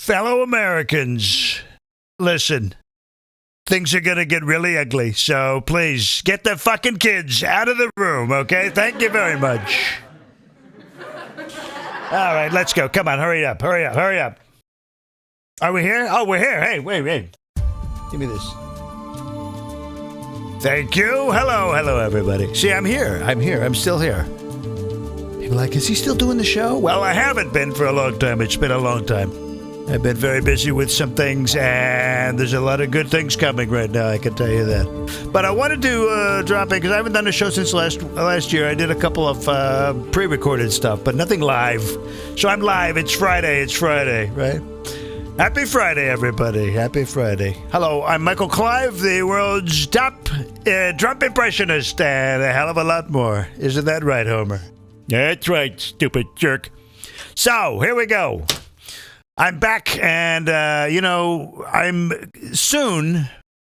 Fellow Americans, listen. Things are going to get really ugly, so please get the fucking kids out of the room, okay? Thank you very much. All right, let's go. Come on, hurry up. Are we here? Oh, we're here. Hey, wait. Give me this. Thank you. Hello, everybody. See, I'm here. I'm still here. People are like, is he still doing the show? Well, I haven't been for a long time. It's been a long time. I've been very busy with some things, and there's a lot of good things coming right now, I can tell you that. But I wanted to drop in, because I haven't done a show since last year. I did a couple of pre-recorded stuff, but nothing live. So I'm live. It's Friday, right? Happy Friday, everybody. Happy Friday. Hello, I'm Michael Clive, the world's top Trump impressionist, and a hell of a lot more. Isn't that right, Homer? That's right, stupid jerk. So, here we go. I'm back, and, I'm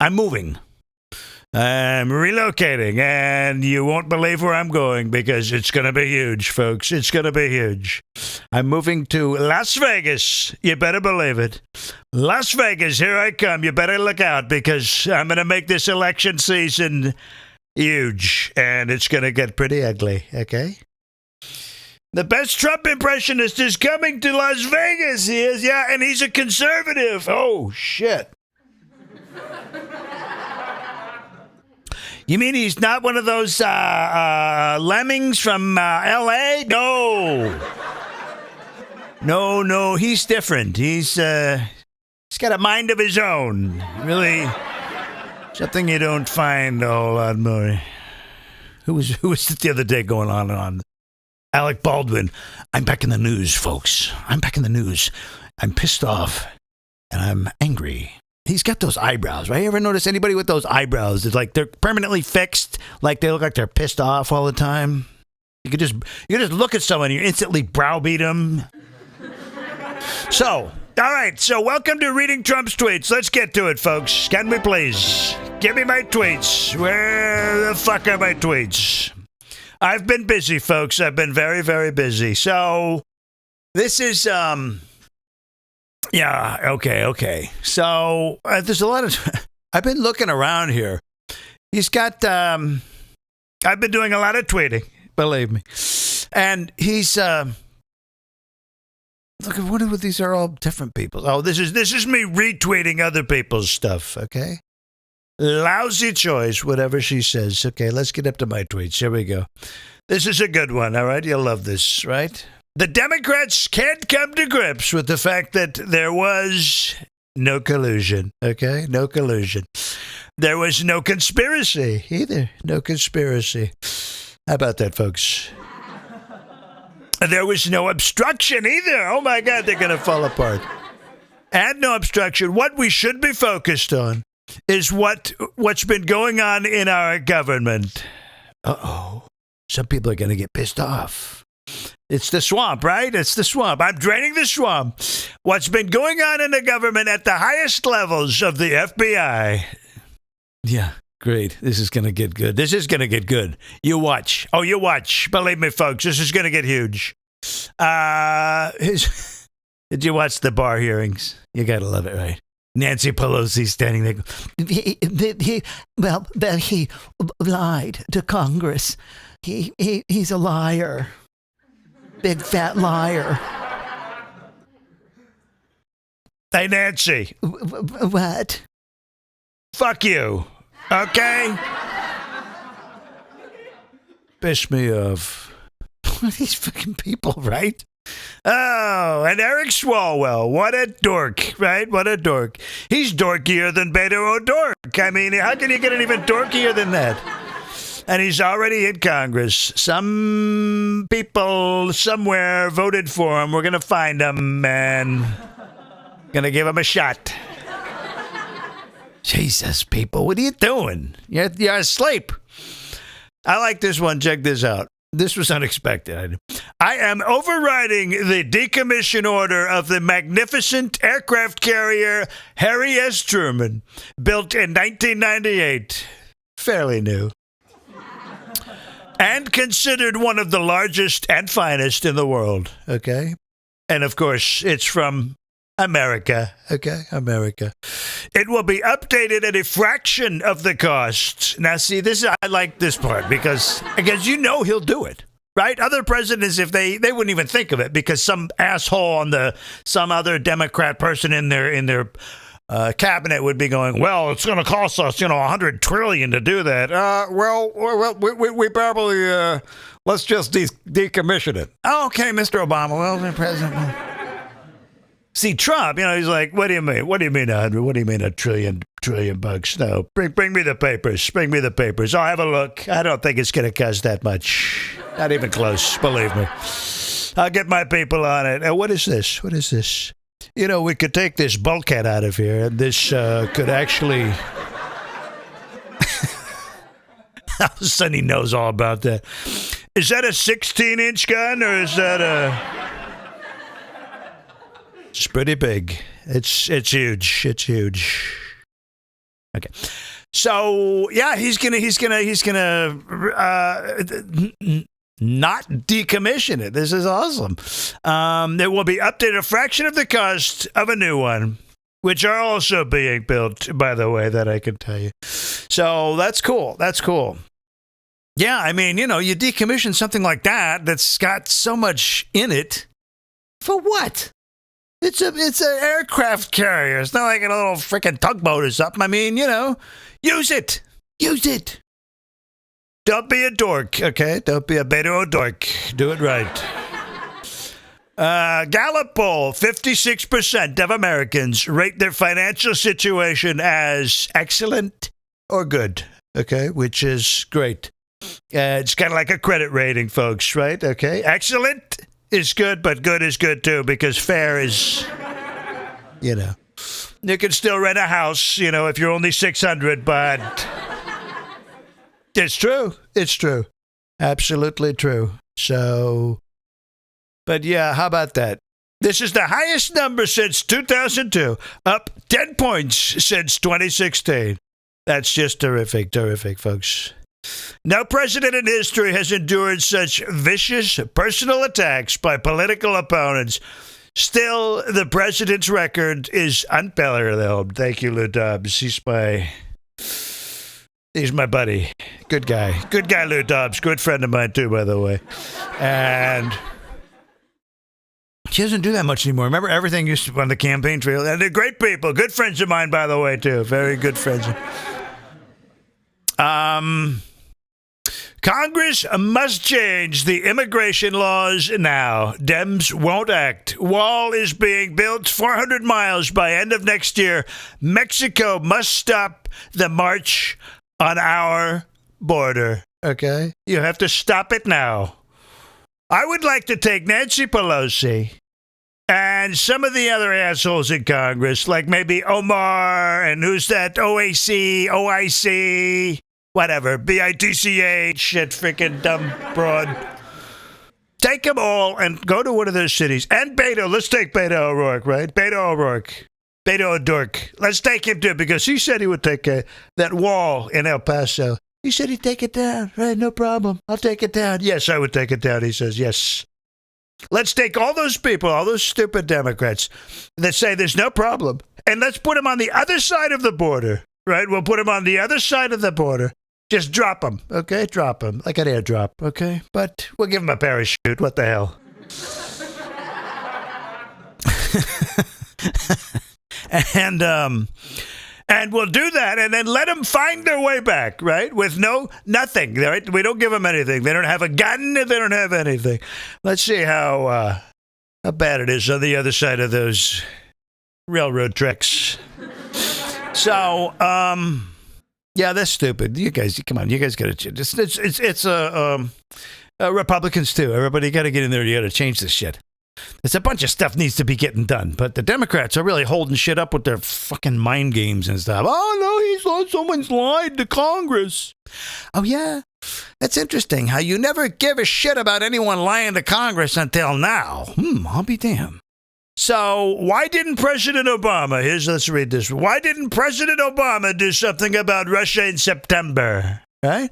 moving. I'm relocating, and you won't believe where I'm going, because it's going to be huge, folks. It's going to be huge. I'm moving to Las Vegas. You better believe it. Las Vegas, here I come. You better look out, because I'm going to make this election season huge, and it's going to get pretty ugly, okay? The best Trump impressionist is coming to Las Vegas, he is, yeah, and he's a conservative. Oh, shit. You mean he's not one of those lemmings from L.A.? No, he's different. He's got a mind of his own. Really, something you don't find a whole lot more. Who was it the other day going on and on? Alec Baldwin. I'm back in the news, folks. I'm back in the news. I'm pissed off, and I'm angry. He's got those eyebrows, right? You ever notice anybody with those eyebrows? It's like they're permanently fixed, like they look like they're pissed off all the time. You could just look at someone and you instantly browbeat them. So, all right. So, welcome to Reading Trump's Tweets. Let's get to it, folks. Can we please? Give me my tweets. Where the fuck are my tweets? I've been busy, folks. I've been very, very busy. So, this is, yeah, okay. So, there's a lot of, I've been looking around here. He's got, I've been doing a lot of tweeting, believe me. And he's, look at what these are all different people. Oh, this is me retweeting other people's stuff, okay? Lousy choice, whatever she says. Okay, let's get up to my tweets. Here we go. This is a good one, all right? You'll love this, right? The Democrats can't come to grips with the fact that there was no collusion, okay? No collusion. There was no conspiracy either. No conspiracy. How about that, folks? There was no obstruction either. Oh, my God, they're going to fall apart. And no obstruction. What we should be focused on is what's been going on in our government. Uh-oh. Some people are going to get pissed off. It's the swamp, right? It's the swamp. I'm draining the swamp. What's been going on in the government at the highest levels of the FBI. Yeah, great. This is going to get good. This is going to get good. You watch. Oh, you watch. Believe me, folks, this is going to get huge. Did you watch the bar hearings? You got to love it, right? Nancy Pelosi standing there. He lied to Congress. He's a liar. Big fat liar. Hey, Nancy. What? Fuck you. Okay? Piss me off. These fucking people, right? Oh, and Eric Swalwell. What a dork, right? What a dork. He's dorkier than Beto O'Rourke. I mean, how can you get an even dorkier than that? And he's already in Congress. Some people somewhere voted for him. We're going to find him and going to give him a shot. Jesus, people, what are you doing? You're asleep. I like this one. Check this out. This was unexpected. I am overriding the decommission order of the magnificent aircraft carrier Harry S. Truman, built in 1998. Fairly new. And considered one of the largest and finest in the world. Okay? And of course, it's from America, okay? America. It will be updated at a fraction of the cost. Now, see, I like this part because you know he'll do it, right? Other presidents, if they wouldn't even think of it because some asshole some other Democrat person in their cabinet would be going, well, it's going to cost us, $100 trillion to do that. We probably let's just decommission it. Okay, Mr. Obama. Well, the president. See, Trump, he's like, what do you mean? What do you mean 100? What do you mean a trillion bucks? No, bring me the papers. Bring me the papers. I'll have a look. I don't think it's going to cost that much. Not even close, believe me. I'll get my people on it. What is this? What is this? We could take this bulkhead out of here, and this could actually... All of a sudden he knows all about that. Is that a 16-inch gun, or is that a... It's pretty big. It's huge. It's huge. Okay. So, yeah, he's gonna not decommission it. This is awesome. It will be updated a fraction of the cost of a new one, which are also being built, by the way, that I can tell you. So that's cool. That's cool. Yeah, I mean, you decommission something like that's got so much in it. For what? It's an aircraft carrier. It's not like a little freaking tugboat or something. I mean, use it. Use it. Don't be a dork, okay? Don't be a Beto dork. Do it right. Gallup poll, 56% of Americans rate their financial situation as excellent or good, okay? Which is great. It's kind of like a credit rating, folks, right? Okay? Excellent is good, but good is good too, because fair is, you can still rent a house, if you're only 600, but it's true. It's true. Absolutely true. So, but yeah, how about that? This is the highest number since 2002, up 10 points since 2016. That's just terrific, folks. No president in history has endured such vicious personal attacks by political opponents. Still, the president's record is unparalleled. Thank you, Lou Dobbs. He's my buddy. Good guy. Good guy, Lou Dobbs. Good friend of mine, too, by the way. And he doesn't do that much anymore. Remember, everything used to be on the campaign trail. And they're great people. Good friends of mine, by the way, too. Very good friends. Congress must change the immigration laws now. Dems won't act. Wall is being built 400 miles by end of next year. Mexico must stop the march on our border. Okay? You have to stop it now. I would like to take Nancy Pelosi and some of the other assholes in Congress, like maybe Omar and who's that? OIC, whatever, BITCH, shit, freaking dumb broad. Take them all and go to one of those cities. And Beto, let's take Beto O'Rourke, right? Beto O'Rourke. Let's take him too, because he said he would take that wall in El Paso. He said he'd take it down, right? No problem. I'll take it down. Yes, I would take it down. He says, yes. Let's take all those people, all those stupid Democrats that say there's no problem, and let's put them on the other side of the border, right? We'll put them on the other side of the border. Just drop them, okay? Drop them, like an airdrop, okay? But we'll give them a parachute. What the hell? And we'll do that, and then let them find their way back, right? With nothing, right? We don't give them anything. They don't have a gun. They don't have anything. Let's see how bad it is on the other side of those railroad tracks. So, yeah, that's stupid. You guys, come on. You guys got to. It's Republicans too. Everybody got to get in there. You got to change this shit. There's a bunch of stuff needs to be getting done, but the Democrats are really holding shit up with their fucking mind games and stuff. Oh, no, someone's lied to Congress. Oh, yeah. That's interesting how you never give a shit about anyone lying to Congress until now. I'll be damned. So why didn't President Obama, let's read this. Why didn't President Obama do something about Russia in September, right?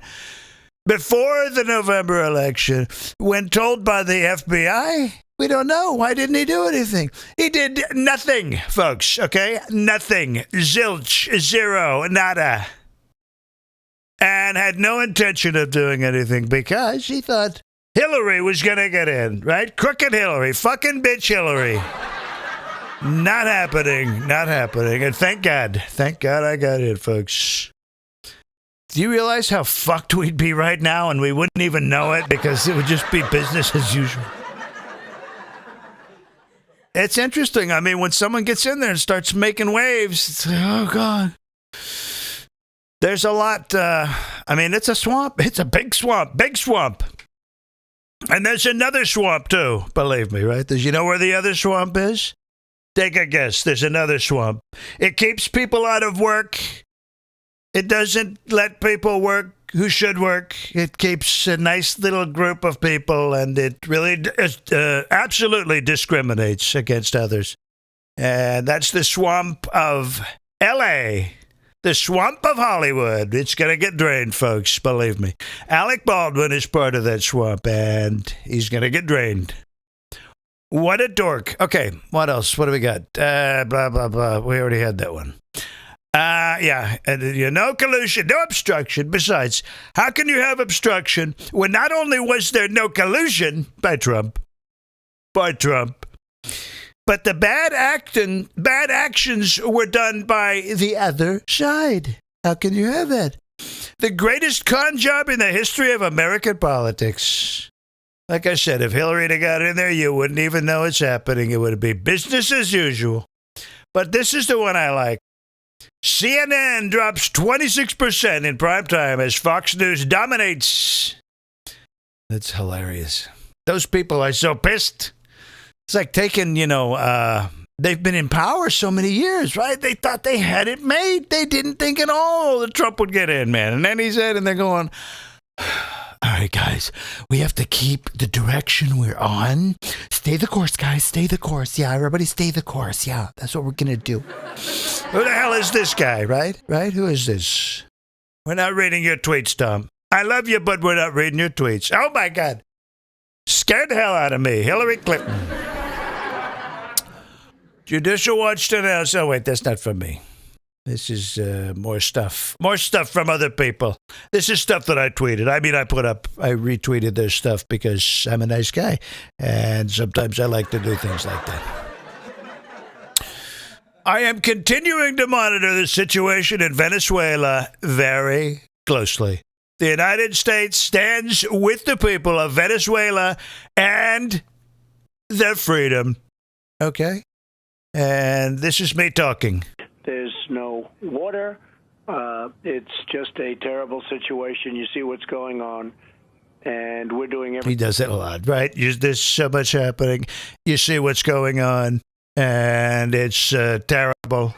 Before the November election, when told by the FBI We don't know. Why didn't he do anything? He did nothing, folks, okay? Nothing. Zilch. Zero. Nada. And had no intention of doing anything because he thought Hillary was going to get in, right? Crooked Hillary. Fucking bitch Hillary. Not happening. Not happening. And thank God. Thank God I got in, folks. Do you realize how fucked we'd be right now and we wouldn't even know it because it would just be business as usual? It's interesting. I mean, when someone gets in there and starts making waves, it's like, oh, God. There's a lot. I mean, it's a swamp. It's a big swamp. Big swamp. And there's another swamp, too. Believe me, right? You know where the other swamp is? Take a guess. There's another swamp. It keeps people out of work. It doesn't let people work who should work. It keeps a nice little group of people, and it really absolutely discriminates against others. And that's the swamp of L.A., the swamp of Hollywood. It's going to get drained, folks, believe me. Alec Baldwin is part of that swamp, and he's going to get drained. What a dork. Okay, what else? What do we got? Blah, blah, blah. We already had that one. Yeah, no collusion, no obstruction. Besides, how can you have obstruction when not only was there no collusion by Trump, but the bad actions were done by the other side? How can you have that? The greatest con job in the history of American politics. Like I said, if Hillary had got in there, you wouldn't even know it's happening. It would be business as usual. But this is the one I like. CNN drops 26% in primetime as Fox News dominates. That's hilarious. Those people are so pissed. It's like taking, they've been in power so many years, right? They thought they had it made. They didn't think at all that Trump would get in, man. And then he's in, and they're going, all right, guys, we have to keep the direction we're on. Stay the course, guys. Stay the course. Yeah, everybody stay the course. Yeah, that's what we're going to do. Who the hell is this guy, right? Right? Who is this? We're not reading your tweets, Tom. I love you, but we're not reading your tweets. Oh, my God. Scared the hell out of me. Hillary Clinton. Judicial Watch denounced. Oh, wait, that's not from me. This is more stuff. More stuff from other people. This is stuff that I tweeted. I mean, I retweeted their stuff because I'm a nice guy. And sometimes I like to do things like that. I am continuing to monitor the situation in Venezuela very closely. The United States stands with the people of Venezuela and their freedom. Okay? And this is me talking. There's no water. It's just a terrible situation. You see what's going on, and we're doing everything. He does it a lot, right? There's so much happening. You see what's going on, and it's terrible.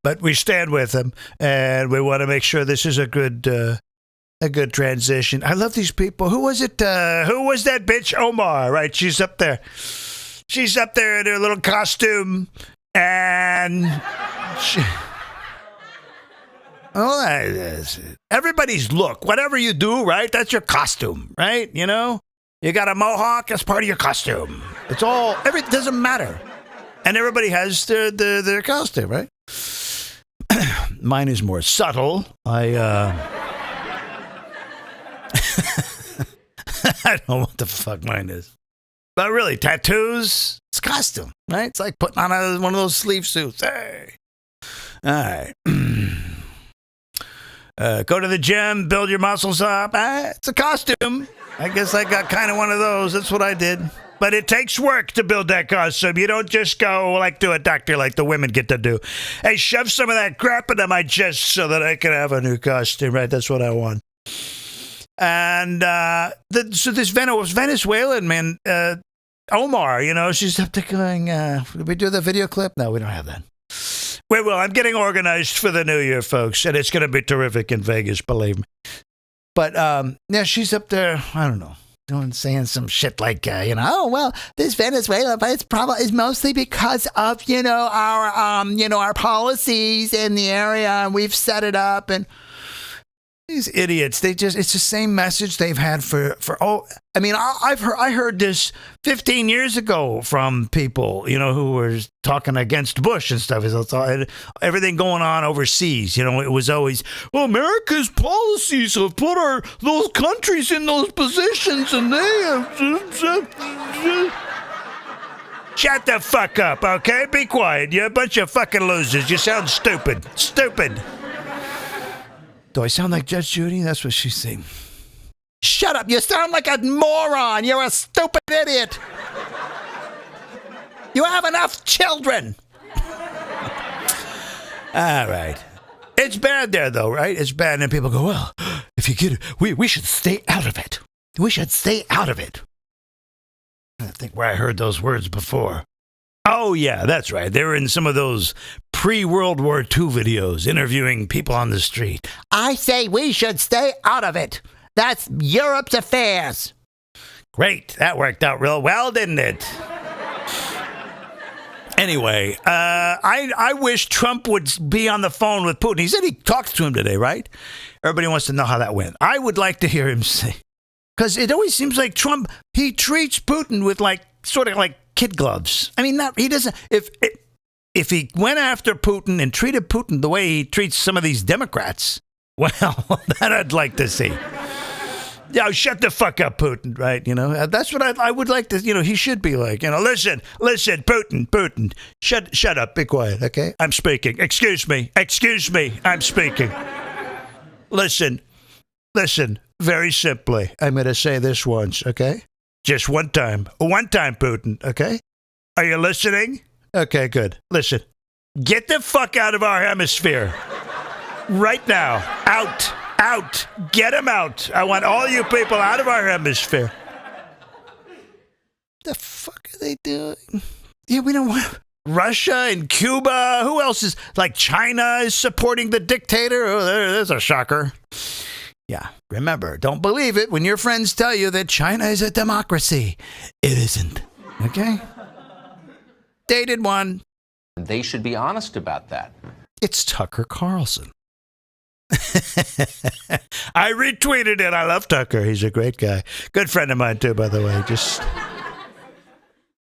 But we stand with him, and we want to make sure this is a good transition. I love these people. Who was it? Who was that bitch? Omar, right? She's up there. She's up there in her little costume, and everybody's look. Whatever you do, right? That's your costume, right? You know, you got a mohawk. That's part of your costume. It's all. It doesn't matter, and everybody has their costume, right? Mine is more subtle. I don't know what the fuck mine is. But really, tattoos, it's costume, right? It's like putting on one of those sleeve suits. Hey. All right. Go to the gym, build your muscles up. It's a costume. I guess I got kind of one of those. That's what I did. But it takes work to build that costume. You don't just go like to a doctor like the women get to do. Hey, shove some of that crap into my chest so that I can have a new costume, right? That's what I want. And so this Venezuelan man, Omar, she's up there going, did we do the video clip? No, we don't have that. We will. I'm getting organized for the new year, folks, and it's going to be terrific in Vegas, believe me. But, yeah, she's up there, I don't know, saying some shit like, oh, well, this Venezuela, but it's mostly because of, our policies in the area, and we've set it up, and These idiots, it's the same message they've had for I heard this 15 years ago from people, who were talking against Bush and stuff. Everything going on overseas, it was always, well, America's policies have put those countries in those positions and they have... Shut the fuck up, okay? Be quiet. You're a bunch of fucking losers. You sound stupid. Stupid. Do I sound like Judge Judy? That's what she's saying. Shut up. You sound like a moron. You're a stupid idiot. You have enough children. All right. It's bad there, though, right? It's bad. And people go, well, if you get it, we should stay out of it. We should stay out of it. I think where I heard those words before. Oh, yeah, that's right. They were in some of those pre-World War II videos interviewing people on the street. I say we should stay out of it. That's Europe's affairs. Great. That worked out real well, didn't it? Anyway, I wish Trump would be on the phone with Putin. He said he talked to him today, right? Everybody wants to know how that went. I would like to hear him say, because it always seems like Trump, he treats Putin with sort of like kid gloves. I mean, he doesn't. If he went after Putin and treated Putin the way he treats some of these Democrats, well, that I'd like to see. Yeah, shut the fuck up, Putin, right? That's what I would like to, he should be like, listen, Putin, shut up, be quiet, okay? I'm speaking. Excuse me, I'm speaking. Listen, very simply, I'm going to say this once, okay? Just one time, Putin, okay? Are you listening? Okay, good. Listen, get the fuck out of our hemisphere. Right now. Out. Get him out. I want all you people out of our hemisphere. The fuck are they doing? Yeah, we don't want... Russia and Cuba. Who else is... China is supporting the dictator. Oh, there's a shocker. Yeah, remember, don't believe it when your friends tell you that China is a democracy. It isn't. Okay? Dated one. They should be honest about that. It's Tucker Carlson. I retweeted it. I love Tucker. He's a great guy. Good friend of mine, too, by the way.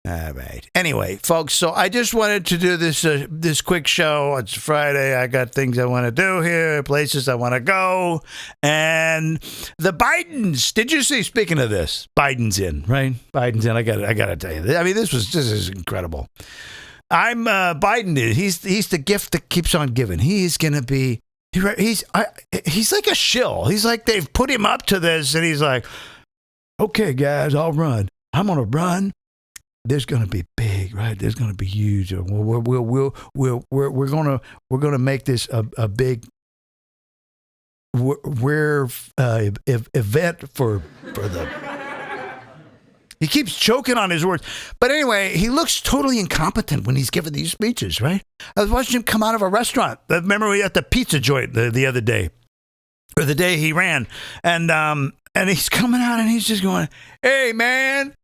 All right. Anyway, folks, so I just wanted to do this quick show. It's Friday. I got things I want to do here, places I want to go. And the Bidens, did you see, speaking of this, Biden's in, right? Biden's in. I got to tell you. I mean, this is incredible. Biden is. He's the gift that keeps on giving. He's going to be, he's like a shill. He's like, they've put him up to this, and he's like, okay, guys, I'll run. I'm going to run. There's going to be big, right? There's going to be huge. We're going to make this a big event for the. He keeps choking on his words, but anyway, he looks totally incompetent when he's giving these speeches, right? I was watching him come out of a restaurant. Remember, we at the pizza joint the other day, or the day he ran, and he's coming out and he's just going, "Hey man."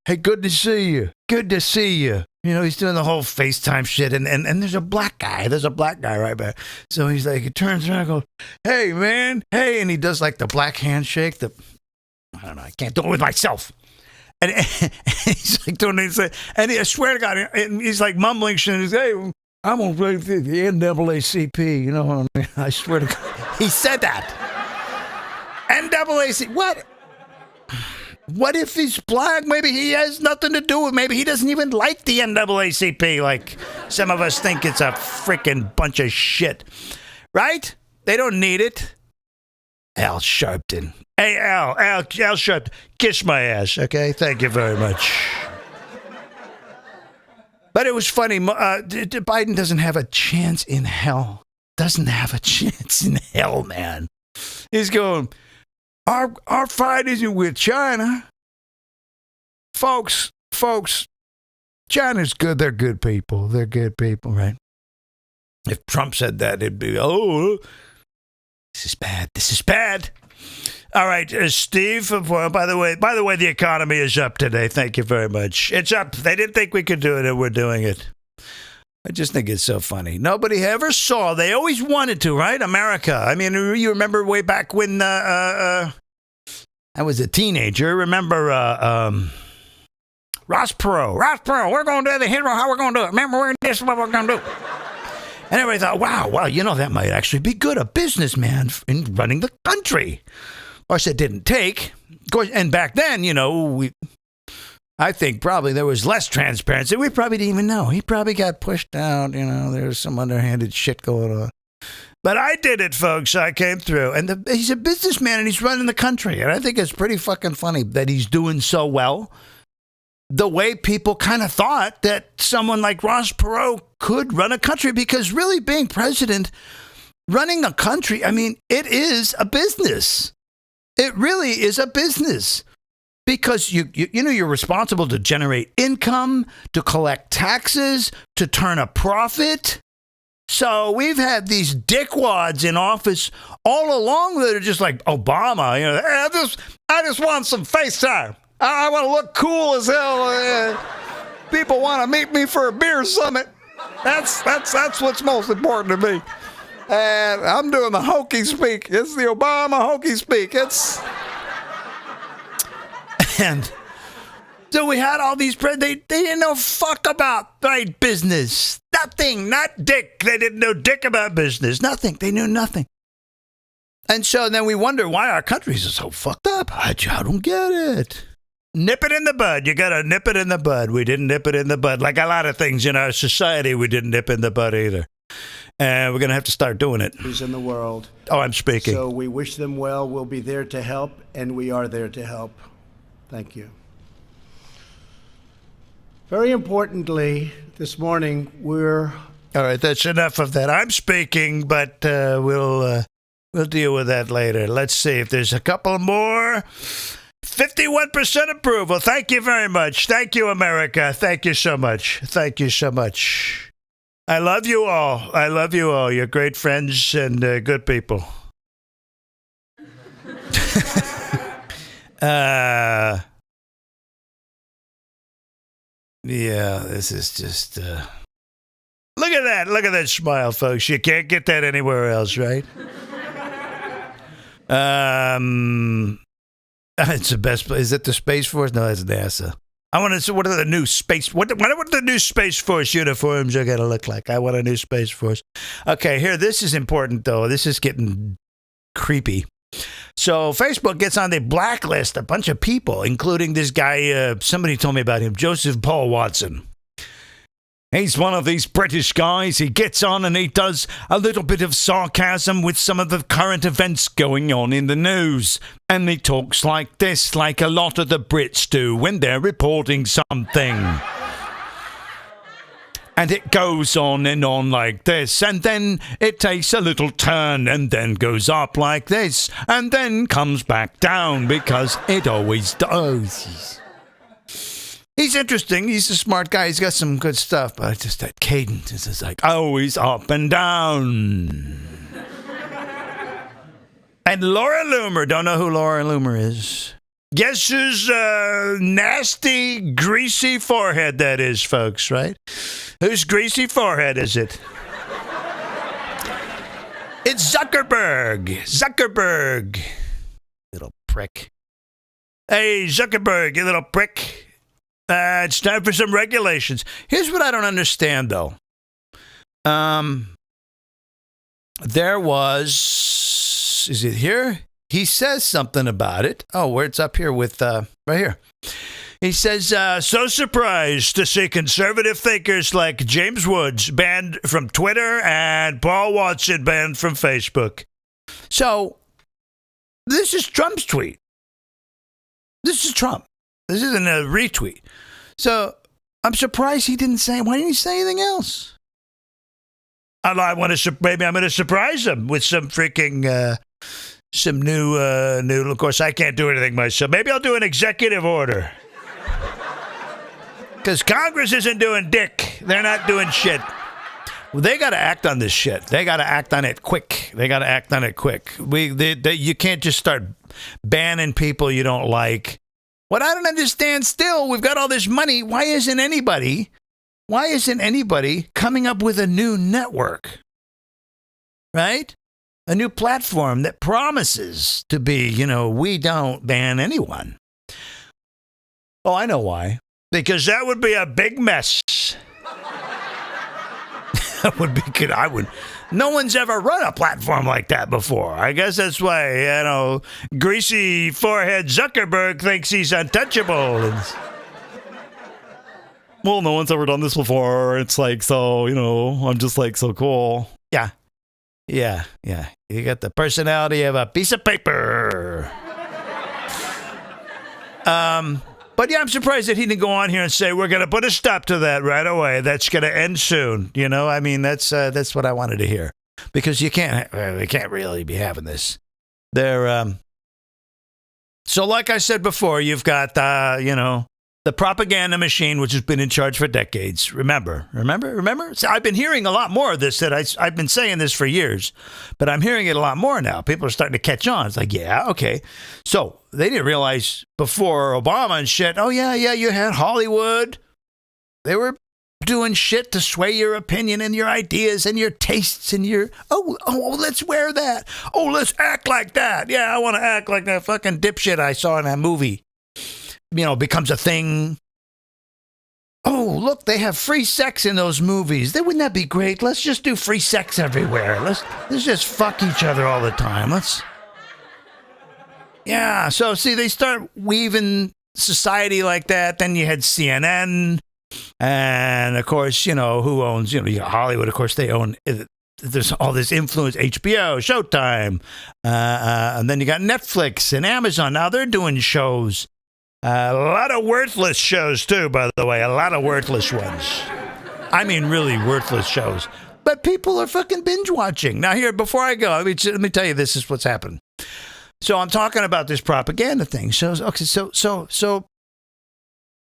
Hey, good to see you. He's doing the whole FaceTime shit, and there's a black guy. There's a black guy right back. So he's like, he turns around and goes, hey, man, hey, and he does like the black handshake. I don't know, I can't do it with myself. And he's like doing it, and I swear to God, and he's like mumbling shit. He's like, hey, I'm going to play the NAACP, I swear to God. He said that. NAACP, what? What if he's black? Maybe he has nothing to do with. Maybe he doesn't even like the NAACP. Like some of us think it's a freaking bunch of shit, right? They don't need it. Al Sharpton. Hey, Al Sharpton, kiss my ass, okay? Thank you very much. But it was funny. Biden doesn't have a chance in hell. Doesn't have a chance in hell, man. He's going. Our fight isn't with China. Folks, China's good. They're good people. They're good people, right? If Trump said that, it'd be, oh, this is bad. All right, Steve, by the way, the economy is up today. Thank you very much. It's up. They didn't think we could do it, and we're doing it. I just think it's so funny. Nobody ever saw. They always wanted to, right? America. I mean, you remember way back when I was a teenager. Remember Ross Perot. Ross Perot, we're going to do the hero. How we're going to do it. Remember, this is what we're going to do. And everybody thought, wow, you know, that might actually be good. A businessman in running the country. Of course, it didn't take. Of course, and back then, you know, I think probably there was less transparency. We probably didn't even know. He probably got pushed out. You know, there's some underhanded shit going on. But I did it, folks. I came through. And he's a businessman and he's running the country. And I think it's pretty fucking funny that he's doing so well. The way people kind of thought that someone like Ross Perot could run a country. Because really being president, running a country, I mean, it is a business. It really is a business. Because you know you're responsible to generate income, to collect taxes, to turn a profit. So we've had these dickwads in office all along that are just like Obama. You know, I just want some face time. I want to look cool as hell. People want to meet me for a beer summit. That's what's most important to me. And I'm doing the hokey speak. It's the Obama hokey speak. And so we had all these, they didn't know fuck about right business. Nothing, not dick. They didn't know dick about business. Nothing. They knew nothing. And so then we wonder why our countries are so fucked up. I don't get it. Nip it in the bud. You got to nip it in the bud. We didn't nip it in the bud. Like a lot of things in our society, we didn't nip in the bud either. And we're going to have to start doing it. Who's in the world. Oh, I'm speaking. So we wish them well. We'll be there to help, and we are there to help. Thank you. Very importantly, this morning, we're... All right, that's enough of that. I'm speaking, but we'll deal with that later. Let's see if there's a couple more. 51% approval. Thank you very much. Thank you, America. Thank you so much. Thank you so much. I love you all. I love you all. You're great friends and good people. Yeah, this is just, look at that. Look at that smile, folks. You can't get that anywhere else, right? It's the best place. Is it the Space Force? No, that's NASA. I want to see what are the new space, what the new Space Force uniforms are going to look like. I want a new Space Force. Okay, here, this is important, though. This is getting creepy. So Facebook gets on the blacklist a bunch of people, including this guy, somebody told me about him, Joseph Paul Watson. He's one of these British guys. He gets on and he does a little bit of sarcasm with some of the current events going on in the news. And he talks like this, like a lot of the Brits do when they're reporting something. And it goes on and on like this, and then it takes a little turn, and then goes up like this, and then comes back down, because it always does. He's interesting. He's a smart guy. He's got some good stuff, but just that cadence is just like always up and down. And Laura Loomer, don't know who Laura Loomer is. Guess whose nasty, greasy forehead that is, folks, right? Whose greasy forehead is it? It's Zuckerberg. Zuckerberg. Little prick. Hey, Zuckerberg, you little prick. It's time for some regulations. Here's what I don't understand, though. There was... Is it here? He says something about it. Oh, where it's up here with, right here. He says, so surprised to see conservative thinkers like James Woods banned from Twitter and Paul Watson banned from Facebook. So, this is Trump's tweet. This is Trump. This isn't a retweet. So, I'm surprised he didn't say, why didn't he say anything else? Maybe I'm going to surprise him with some freaking, some new, of course, I can't do anything myself. Maybe I'll do an executive order. Because Congress isn't doing dick. They're not doing shit. Well, they got to act on this shit. They got to act on it quick. You can't just start banning people you don't like. What I don't understand still, we've got all this money. Why isn't anybody Why isn't anybody coming up with a new network? Right? A new platform that promises to be, we don't ban anyone. Oh, I know why. Because that would be a big mess. That would be good. No one's ever run a platform like that before. I guess that's why, greasy forehead Zuckerberg thinks he's untouchable. Well, no one's ever done this before. It's like, so, I'm just like so cool. Yeah. You got the personality of a piece of paper. But yeah, I'm surprised that he didn't go on here and say, we're going to put a stop to that right away. That's going to end soon. I mean, that's what I wanted to hear. Because we can't really be having this. So like I said before, you've got, the propaganda machine, which has been in charge for decades. Remember? So I've been hearing a lot more of this. That I've been saying this for years, but I'm hearing it a lot more now. People are starting to catch on. It's like, yeah, okay. So they didn't realize before Obama and shit. Oh yeah, you had Hollywood. They were doing shit to sway your opinion and your ideas and your tastes and your let's wear that. Oh, let's act like that. Yeah, I want to act like that fucking dipshit I saw in that movie. Becomes a thing. Oh, look, they have free sex in those movies. Wouldn't that be great? Let's just do free sex everywhere. Let's just fuck each other all the time. Yeah, so see, they start weaving society like that. Then you had CNN. And, of course, who owns, you got Hollywood. Of course, they own, there's all this influence, HBO, Showtime. And then you got Netflix and Amazon. Now they're doing shows. A lot of worthless shows, too, by the way. A lot of worthless ones. I mean, really worthless shows. But people are fucking binge watching. Now, here, before I go, let me tell you, this is what's happened. So I'm talking about this propaganda thing. So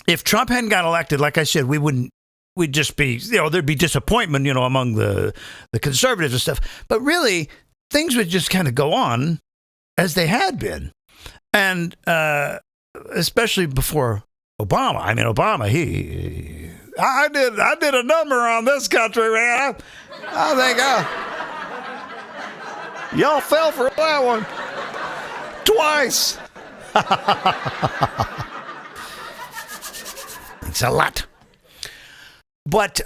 if Trump hadn't got elected, like I said, we'd just be, there'd be disappointment, among the conservatives and stuff. But really, things would just kind of go on as they had been. And, especially before Obama. I mean, Obama, I did a number on this country, man. I think y'all fell for that one twice. It's a lot. But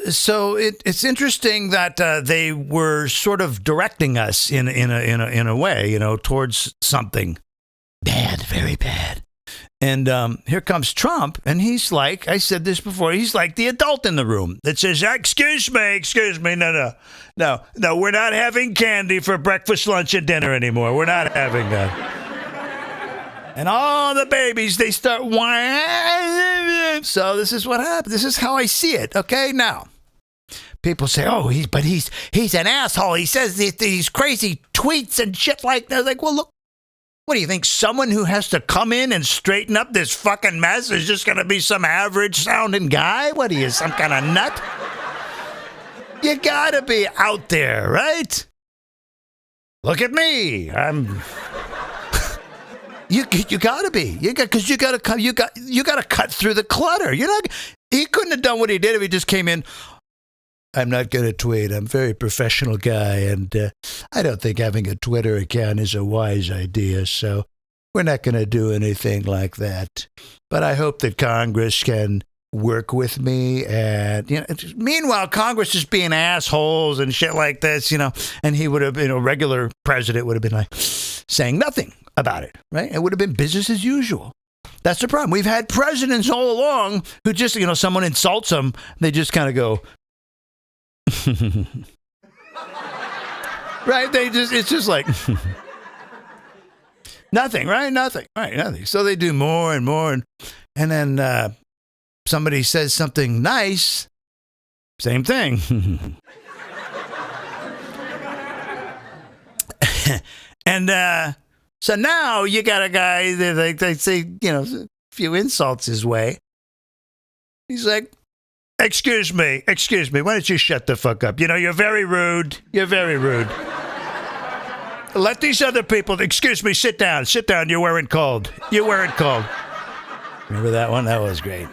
so it's interesting that they were sort of directing us in a way, towards something bad, very bad. And here comes Trump, and he's like, I said this before, he's like the adult in the room that says, excuse me, no, we're not having candy for breakfast, lunch, and dinner anymore. We're not having that. And all the babies, they start whining. So this is what happened. This is how I see it. Okay, now people say, "Oh, he's an asshole. He says these crazy tweets and shit like that." Like, well, look, what do you think? Someone who has to come in and straighten up this fucking mess is just going to be some average sounding guy? What are you, some kind of nut? You got to be out there, right? Look at me. You gotta be. Because you gotta cut through the clutter. He couldn't have done what he did if he just came in. I'm not gonna tweet. I'm a very professional guy, and I don't think having a Twitter account is a wise idea. So we're not gonna do anything like that. But I hope that Congress can work with me. And meanwhile, Congress is being assholes and shit like this. And he would have been a regular president would have been like saying nothing about it, right? It would have been business as usual. That's the problem. We've had presidents all along who just, someone insults them, they just kind of go, right? It's just like nothing, right? Nothing, right? Nothing. So they do more and more, and then somebody says something nice, same thing. And so now you got a guy that they say, a few insults his way. He's like, excuse me, why don't you shut the fuck up? You're very rude. Let these other people, excuse me, sit down. You're wearing cold. Remember that one? That was great.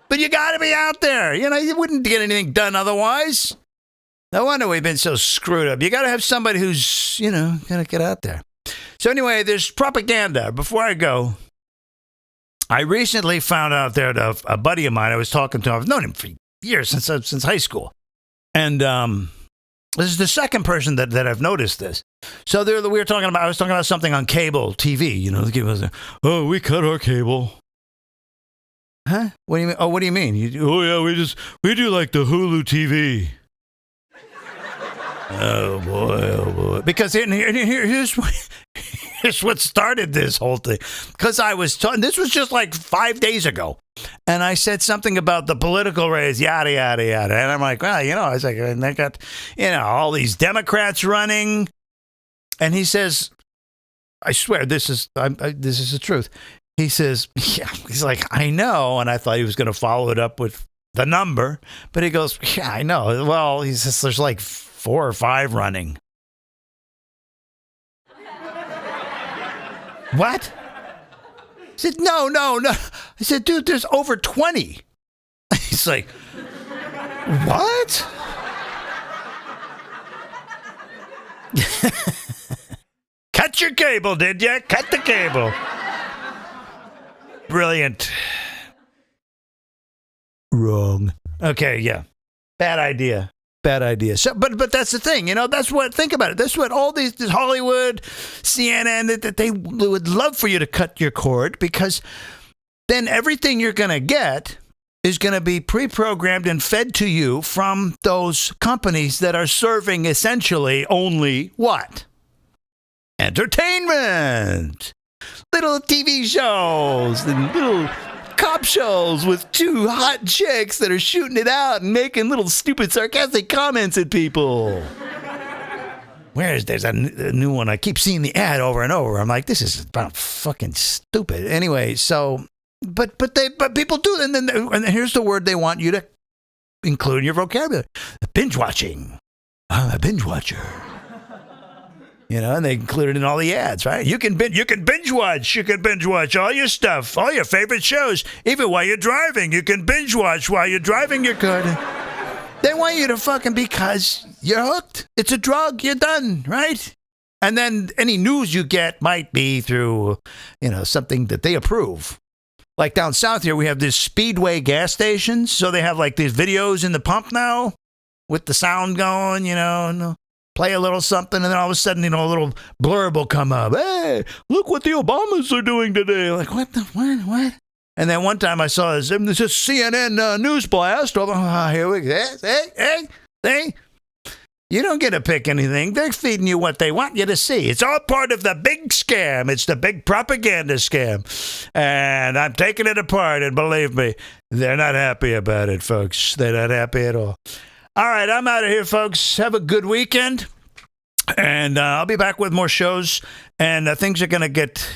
But you got to be out there. You know, you wouldn't get anything done otherwise. No wonder we've been so screwed up. You got to have somebody who's, you know, going to get out there. So anyway, there's propaganda. Before I go, I recently found out that a buddy of mine I was talking to, I've known him for years, since high school. And this is the second person that I've noticed this. So I was talking about something on cable TV. You know, the cable was like, oh, we cut our cable. Huh? What do you mean? Oh, what do you mean? Oh yeah, we do like the Hulu TV. Oh boy. Because here's what started this whole thing. Because I was talking, this was just like 5 days ago. And I said something about the political race, yada, yada, yada. And I'm like, well, you know, I was like, and they got, you know, all these Democrats running. And he says, I swear, this is the truth. He says, yeah, he's like, I know. And I thought he was going to follow it up with the number. But he goes, yeah, I know. Well, he says, there's like 4 or 5 running. What? I said, no. I said, dude, there's over 20. He's like, what? Cut your cable, did you? Cut the cable. Brilliant. Wrong. Okay, yeah. Bad idea. So, but that's the thing, you know. Think about it. That's what all this Hollywood, CNN, that they would love for you to cut your cord, because then everything you're going to get is going to be pre-programmed and fed to you from those companies that are serving essentially only what? Entertainment. Little TV shows and little cop shows with 2 hot chicks that are shooting it out and making little stupid sarcastic comments at people. There's a new one. I keep seeing the ad over and over. I'm like, this is about fucking stupid. Anyway, so but people do, and here's the word they want you to include in your vocabulary: binge watching. I'm a binge watcher. You know, and they include it in all the ads, right? You can binge watch. You can binge watch all your stuff, all your favorite shows, even while you're driving. You can binge watch while you're driving your car. They want you to fucking, because you're hooked. It's a drug. You're done, right? And then any news you get might be through, you know, something that they approve. Like down south here, we have this Speedway gas stations. So they have like these videos in the pump now with the sound going, you know, and play a little something, and then all of a sudden, you know, a little blurb will come up. Hey, look what the Obamas are doing today. Like, what? And then one time I saw this CNN news blast. Oh, here we go. Hey. You don't get to pick anything. They're feeding you what they want you to see. It's all part of the big scam. It's the big propaganda scam. And I'm taking it apart, and believe me, they're not happy about it, folks. They're not happy at all. All right, I'm out of here, folks. Have a good weekend. And I'll be back with more shows. And things are going to get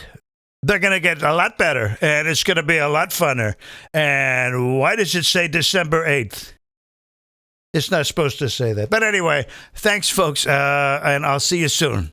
a lot better. And it's going to be a lot funner. And why does it say December 8th? It's not supposed to say that. But anyway, thanks, folks. And I'll see you soon.